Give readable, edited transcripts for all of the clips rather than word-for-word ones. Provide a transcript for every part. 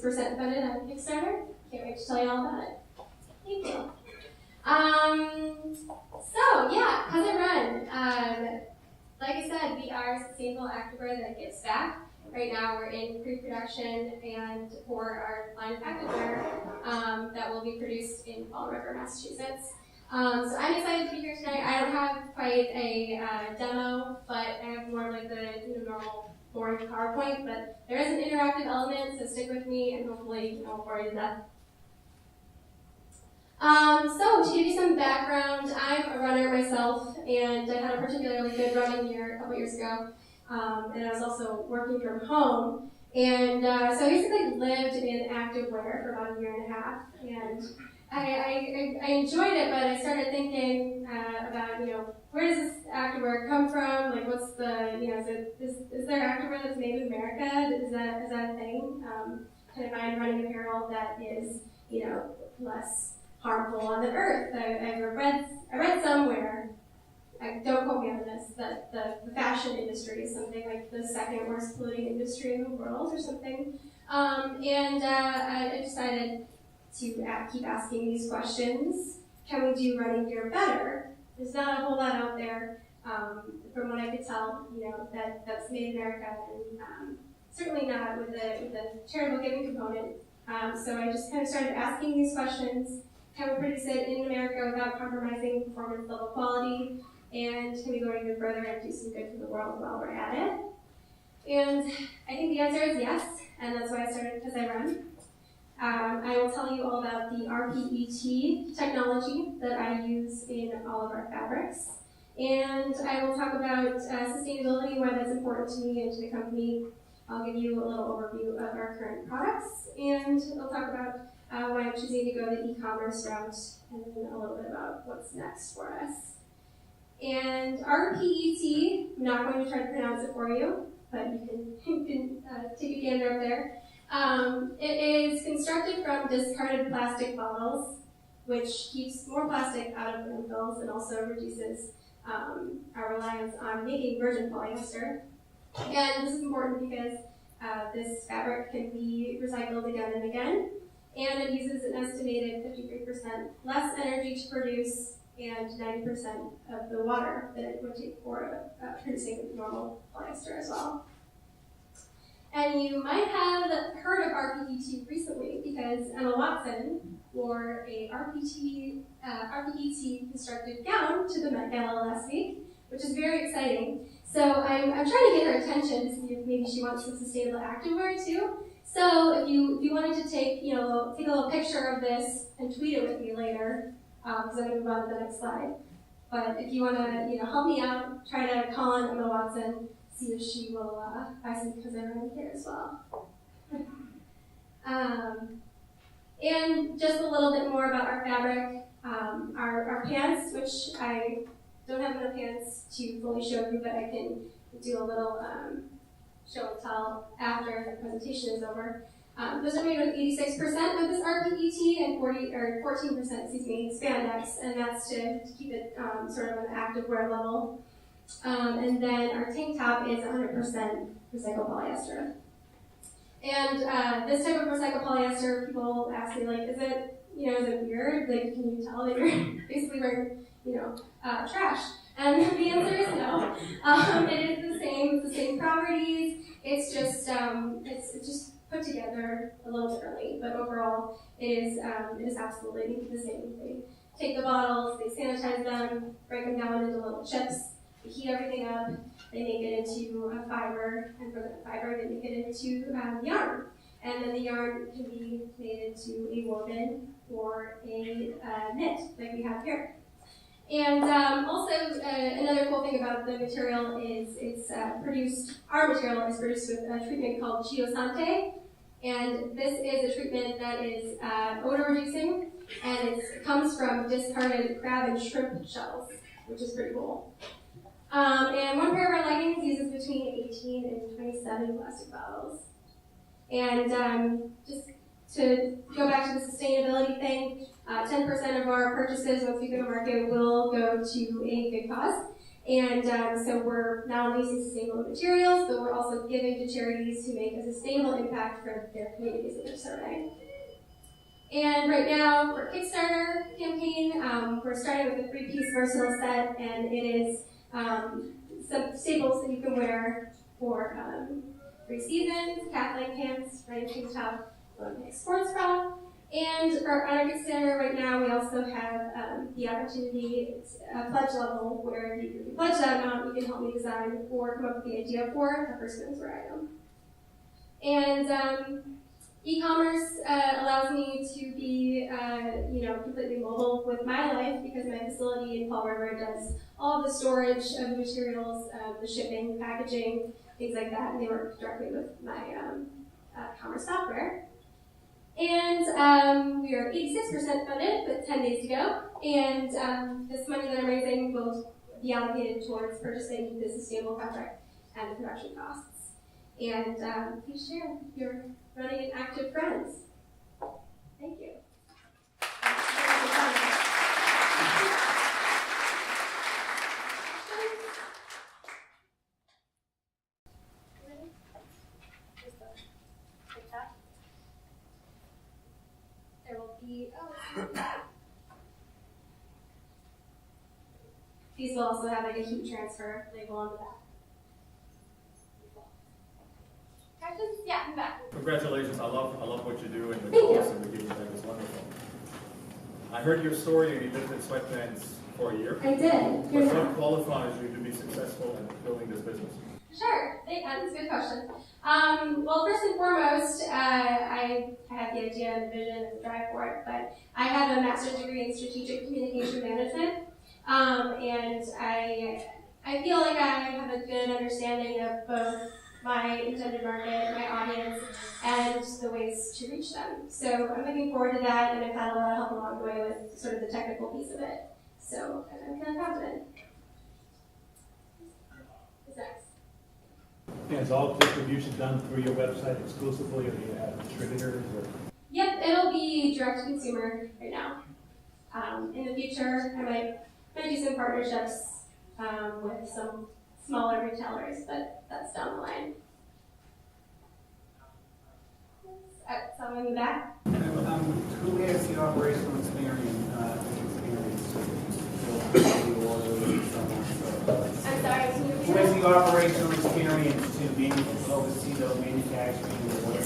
96% funded on Kickstarter. Can't wait to tell you all about it. Thank you. So yeah, how's it run? Like I said, we are a sustainable activewear that gives back. Right now we're in pre-production and for our line of activewear that will be produced in Fall River, Massachusetts. So I'm excited to be here tonight. I don't have quite a demo, but I have more like the normal boring PowerPoint, but there is an interactive element, so stick with me and hopefully I won't bore you to death. So to give you some background, I'm a runner myself, and I had a particularly good running year a couple years ago, and I was also working from home, and so I basically lived in activewear for about a year and a half, and I enjoyed it, but I started thinking about, where does this activewear come from? Like, what's the, is there activewear that's made in America? Is that a thing? Can I find running apparel that is, less harmful on the earth? I read somewhere, don't quote me on this, that the fashion industry is something like the second worst polluting industry in the world or something. And I decided to keep asking these questions. Can we do running gear better? There's not a whole lot out there, from what I could tell, that's made in America, and certainly not with the charitable giving component. So I just kind of started asking these questions. Can we produce it in America without compromising performance level quality? And can we go even further and do some good for the world while we're at it? And I think the answer is yes, and that's why I started Because I Run. I will tell you all about the RPET technology that I use in all of our fabrics. And I will talk about sustainability, why that's important to me and to the company. I'll give you a little overview of our current products, and I'll talk about why I'm choosing to go the e-commerce route, and then a little bit about what's next for us. And RPET, I'm not going to try to pronounce it for you, but you can take a gander up there. It is constructed from discarded plastic bottles, which keeps more plastic out of landfills and also reduces our reliance on making virgin polyester. Again, this is important because this fabric can be recycled again and again, and it uses an estimated 53% less energy to produce and 90% of the water that it would take for producing normal polyester as well. And you might have heard of RPET recently because Emma Watson wore a RPET constructed gown to the Met Gala last week, which is very exciting. So I'm trying to get her attention to see if maybe she wants some sustainable activewear too. So if you wanted to take a little picture of this and tweet it with me later, because I'm going to move on to the next slide. But if you want to help me out, try to call on Emma Watson, see if she will buy some Because I Run here as well. And just a little bit more about our fabric, our pants, which I don't have enough pants to fully show you, but I can do a little show and tell after the presentation is over. Those are made with 86% of this RPET and 14% spandex, and that's to keep it sort of an activewear level. And then our tank top is 100% recycled polyester. And this type of recycled polyester, people ask me, like, is it weird? Like, can you tell that you're basically wearing, trash? And the answer is no. It is the same properties. It's just put together a little differently, but overall, it is absolutely the same. They take the bottles, they sanitize them, break them down into little chips. They heat everything up, they make it into a fiber, and from that fiber they make it into yarn. And then the yarn can be made into a woven or a knit, like we have here. And also, another cool thing about the material is our material is produced with a treatment called Geosante. And this is a treatment that is odor reducing, and it comes from discarded crab and shrimp shells, which is pretty cool. And one pair of our leggings uses between 18 and 27 plastic bottles. And just to go back to the sustainability thing, 10% of our purchases once we go to market will go to a good cause. And so we're not only using sustainable materials, but we're also giving to charities who make a sustainable impact for their communities that they're serving. And right now, for Kickstarter campaign, we're starting with a 3-piece versatile set, and it is some staples that you can wear for 3 seasons, calf-length pants, running tank top, Olympic sports bra. And on our Kickstarter right now, we also have the opportunity, it's a pledge level, where if you pledge that amount, you can help me design or come up with the idea for a first menswear item. And e-commerce allows me to be, completely mobile with my life, because my facility in Fall River does all of the storage of the materials, the shipping, packaging, things like that, and they work directly with my commerce software. And we are 86% funded, with 10 days to go. And this money that I'm raising will be allocated towards purchasing the sustainable fabric and the production costs. And please share your running and active friends. Thank you. There will be, these will also have like a heat transfer label on the back. Questions? Yeah, in the back. Congratulations! I love what you do, and the cause and the giving back is wonderful. I heard your story. You lived in sweatpants for a year. I did. What qualifies you to be successful in building this business? Sure, that's a good question. Well, first and foremost, I had the idea and the vision and the drive for it, but I have a master's degree in strategic communication management, and I feel like I have a good understanding of both my intended market, my audience, and the ways to reach them. So I'm looking forward to that, and I've had a lot of help along the way with sort of the technical piece of it. So I'm feeling confident. What's next? Is all distribution done through your website exclusively, or do you have distributors? Or? Yep, it'll be direct to consumer right now. In the future, I might do some partnerships with some smaller retailers, but that's down the line. Someone in the back? Who has the operational experience? I'm sorry, can you repeat Who has that? the operational experience to oversee the manufacturing, the water,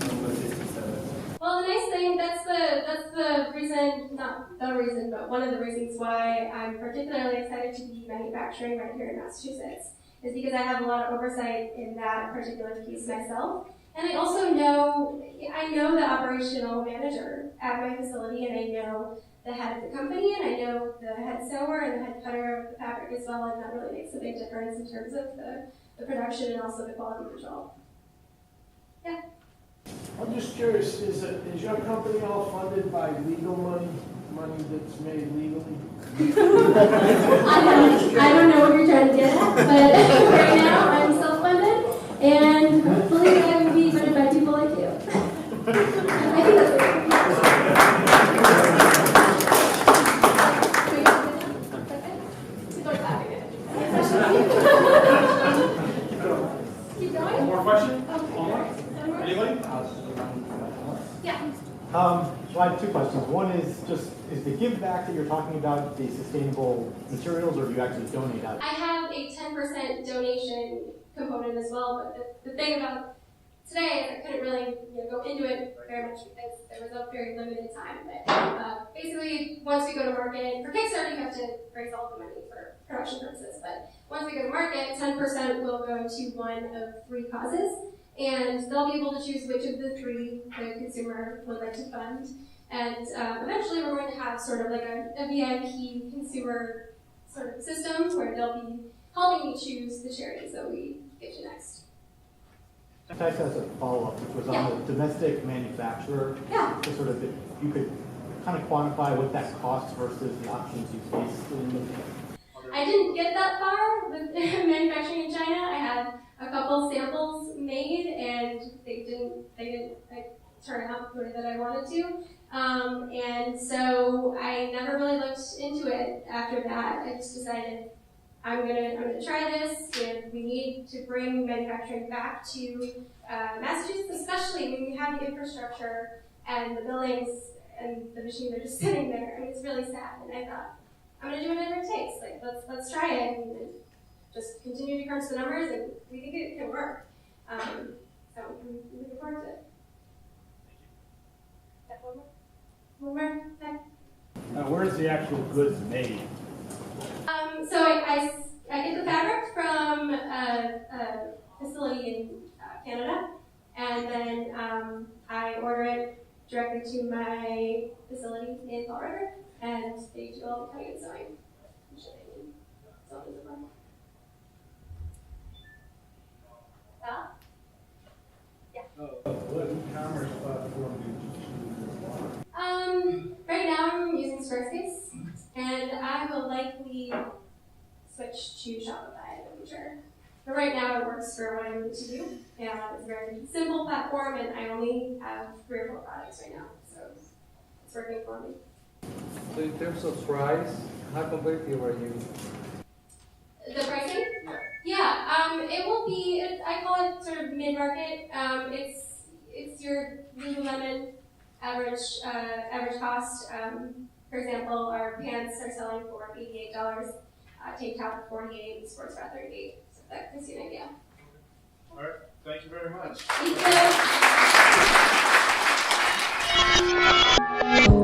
and the logistics of it? Well, the nice thing, that's the reason, not the reason, but one of the reasons why I'm particularly excited to be manufacturing right here in Massachusetts, is because I have a lot of oversight in that particular piece myself. And I also know the operational manager at my facility, and I know the head of the company, and I know the head sewer and the head cutter of the fabric as well, and that really makes a big difference in terms of the production and also the quality control. Yeah. I'm just curious, is your company all funded by legal money that's made legally? I don't know what you're trying to get at, but right now I'm self-funded, and hopefully I will be funded by people like you. I think that's it. Keep going? One more question? Okay. One more? Anybody? Yeah. So I have 2 questions. One is the give back that you're talking about the sustainable materials, or do you actually donate out? I have a 10% donation component as well, but the thing about today is I couldn't really go into it very much because there was a very limited time. But basically, once we go to market, for Kickstarter, you have to raise all the money for production purposes. But once we go to market, 10% will go to one of 3 causes. And they'll be able to choose which of the 3 the consumer would like to fund. And eventually we're going to have sort of like a VIP consumer sort of system where they'll be helping me choose the charities that we give to next. Type as a follow-up, which was on the domestic manufacturer. Yeah. So sort of if you could kind of quantify what that costs versus the options you face in I didn't get that far with manufacturing in China. I had a couple samples made, and they didn't turn out the way that I wanted to. And so I never really looked into it after that. I just decided I'm gonna try this. We need to bring manufacturing back to Massachusetts, especially when we have the infrastructure and the buildings and the machines are just sitting there. I mean, it's really sad. And I thought, I'm gonna do whatever it takes. Like, let's try it and just continue to crunch the numbers, and we think it can work. So I'm looking forward to it. One more? Okay. Where's the actual goods made? So I get the fabric from a facility in Canada, and then I order it directly to my facility in Fall River, and they do all the cutting and sewing and shipping and so on and so forth. What e-commerce platform do you choose? Right now I'm using Squarespace, and I will likely switch to Shopify in the future. But right now it works for what I need to do. And it's a very simple platform, and I only have 3 or 4 products right now, so it's working for me. So in terms of price, how competitive are you? The pricing? Yeah, it will be, I call it sort of mid-market. It's your Lululemon average cost. For example, our pants are selling for $88, tank top for $48, sportswear $38. So that gives you an idea. All right, thank you very much. Thank you.